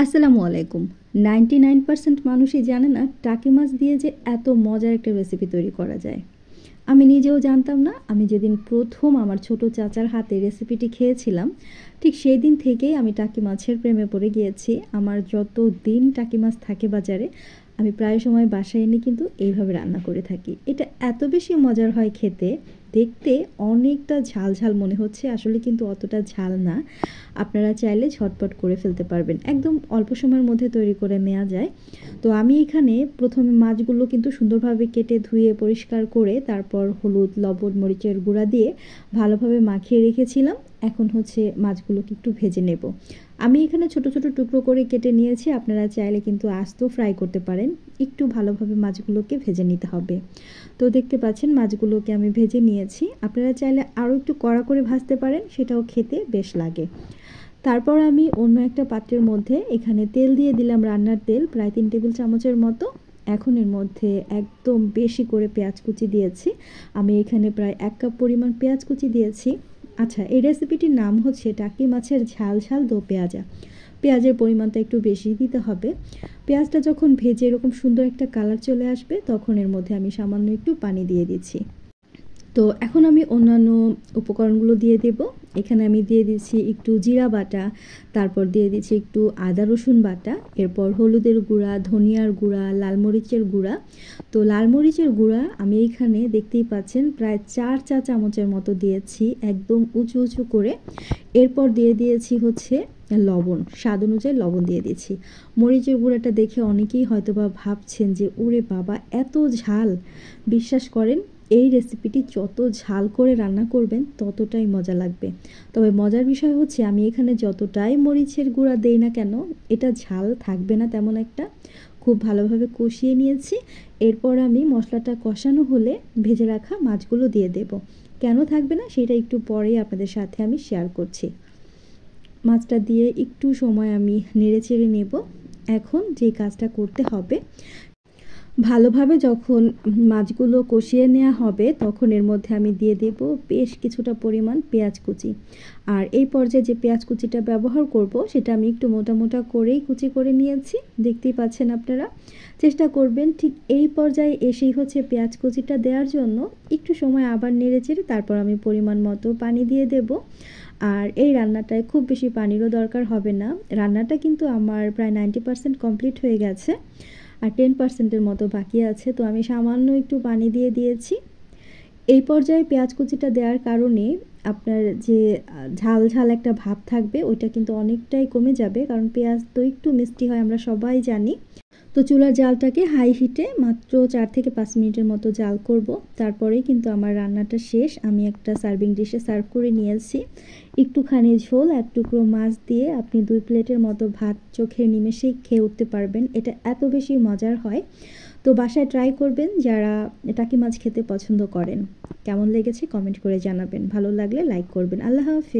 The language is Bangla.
আসসালামু আলাইকুম। 99% মানুষই জানে না টাকি মাছ দিয়ে যে এত মজার একটা রেসিপি তৈরি করা যায়। আমি নিজেও জানতাম না। আমি যেদিন প্রথম আমার ছোট চাচার হাতে রেসিপিটি খেয়েছিলাম, ঠিক সেই দিন থেকেই আমি টাকি মাছের প্রেমে পড়ে গিয়েছি। আমার যত দিন টাকি মাছ থাকে বাজারে, আমি প্রায় সময় বাসায় এনে কিন্তু এইভাবে রান্না করে থাকি। এটা এত বেশি মজার হয় খেতে, দেখতে অনেকটা ঝাল ঝাল মনে হচ্ছে, আসলে কিন্তু অতটা ঝাল না। আপনারা চাইলে ঝটপট করে ফেলতে পারবেন, একদম অল্প সময়ের মধ্যে তৈরি করে নেওয়া যায়। তো আমি এখানে প্রথমে মাছগুলো কিন্তু সুন্দরভাবে কেটে ধুয়ে পরিষ্কার করে তারপর হলুদ, লবণ, মরিচের গুঁড়া দিয়ে ভালোভাবে মাখিয়ে রেখেছিলাম। এখন হচ্ছে মাছগুলোকে একটু ভেজে নেব। আমি এখানে ছোট ছোট টুকরো করে কেটে নিয়েছি, আপনারা চাইলে কিন্তু আস্ত ফ্রাই করতে পারেন। একটু ভালোভাবে মাছগুলোকে ভেজে নিতে হবে। তো দেখতে পাচ্ছেন মাছগুলোকে আমি ভেজে নিয়েছি। আপনারা চাইলে আরও একটু কড়া করে ভাজতে পারেন, সেটাও খেতে বেশ লাগে। তারপর আমি অন্য একটা পাত্রের মধ্যে এখানে তেল দিয়ে দিলাম, রান্নার তেল প্রায় 3 টেবিল চামচের মতো। এখন এর মধ্যে একদম বেশি করে পেঁয়াজ কুচি দিয়েছি। আমি এখানে প্রায় 1 কাপ পরিমাণ পেঁয়াজ কুচি দিয়েছি। আচ্ছা, এই রেসিপিটির নাম হচ্ছে টাকি মাছের ঝাল ঝাল দো পেঁয়াজা। পেঁয়াজের পরিমাণটা একটু বেশি দিতে হবে। পেঁয়াজটা যখন ভেজে এরকম সুন্দর একটা কালার চলে আসবে, তখন এর মধ্যে আমি সামান্য একটু পানি দিয়ে দিচ্ছি। তো এখন আমি অন্যান্য উপকরণগুলো দিয়ে দেব। এখানে আমি দিয়ে দিচ্ছি একটু জিরা বাটা, তারপর দিয়ে দিচ্ছি একটু আদা রসুন বাটা, এরপর হলুদের গুঁড়া, ধনিয়ার গুঁড়া, লাল মরিচের গুঁড়া। তো লাল মরিচের গুঁড়া আমি এইখানে দেখতেই পাচ্ছেন প্রায় 4 চা চামচের মতো দিয়েছি, একদম উঁচু উঁচু করে। এরপর দিয়ে দিয়েছি হচ্ছে লবণ, স্বাদ অনুযায়ী লবণ দিয়ে দিয়েছি। মরিচের গুঁড়াটা দেখে অনেকেই হয়তোবা ভাবছেন যে ওরে বাবা এত ঝাল! বিশ্বাস করেন, এই রেসিপিটি যত ঝাল করে রান্না করবেন ততটাই মজা লাগবে। তবে মজার বিষয় হচ্ছে আমি এখানে যতটাই মরিচের গুঁড়া দেই না কেন, এটা ঝাল থাকবে না তেমন একটা। খুব ভালোভাবে কষিয়ে নিয়েছি। এরপর আমি মশলাটা কষানো হলে ভেজে রাখা মাছগুলো দিয়ে দেব। কেন থাকবে না সেটা একটু পরেই আপনাদের সাথে আমি শেয়ার করছি। মাছটা দিয়ে একটু সময় আমি নেড়েচেড়ে নেব। এখন যে কাজটা করতে হবে, ভালোভাবে যখন মাছগুলো কষিয়ে নেওয়া হবে, তখন এর মধ্যে আমি দিয়ে দেব বেশ কিছুটা পরিমাণ পেঁয়াজ কুচি। আর এই পর্যায়ে যে পেঁয়াজ কুচিটা ব্যবহার করব, সেটা আমি একটু মোটা মোটা করেই কুচি করে নিয়েছি, দেখতেই পাচ্ছেন আপনারা। চেষ্টা করবেন ঠিক এই পর্যায়ে এসেই হচ্ছে পেঁয়াজ কুচিটা দেওয়ার জন্য। একটু সময় আবার নেড়েচেড়ে তারপর আমি পরিমাণ মতো পানি দিয়ে দেব। আর এই রান্নাটায় খুব বেশি পানিরও দরকার হবে না। রান্নাটা কিন্তু আমার প্রায় 90% কমপ্লিট হয়ে গেছে, আর 10%-এর মতো বাকি আছে। তো আমি সামান্য একটু পানি দিয়ে দিয়েছি। এই পর্যায়ে পেঁয়াজ কুচিটা দেওয়ার কারণে আপনার যে ঝাল ঝাল একটা ভাব থাকবে, ওইটা কিন্তু অনেকটাই কমে যাবে, কারণ পেঁয়াজ তো একটু মিষ্টি হয়, আমরা সবাই জানি। তো চুলার জালটাকে হাই হিটে মাত্র 4 থেকে 5 মিনিটের মতো জাল করব। তারপরেই কিন্তু আমার রান্নাটা শেষ। আমি একটা সার্ভিং ডিশে সার্ভ করে নিয়েছি। একটুখানি ঝোল, এক টুকরো মাছ দিয়ে আপনি 2 প্লেটের মতো ভাত চোখের নিমেষেই খেয়ে উঠতে পারবেন। এটা এত বেশি মজার হয়। তো বাসায় ট্রাই করবেন যারা টাকি মাছ খেতে পছন্দ করেন। কেমন লেগেছে কমেন্ট করে জানাবেন। ভালো লাগলে লাইক করবেন। আল্লাহ হাফেজ।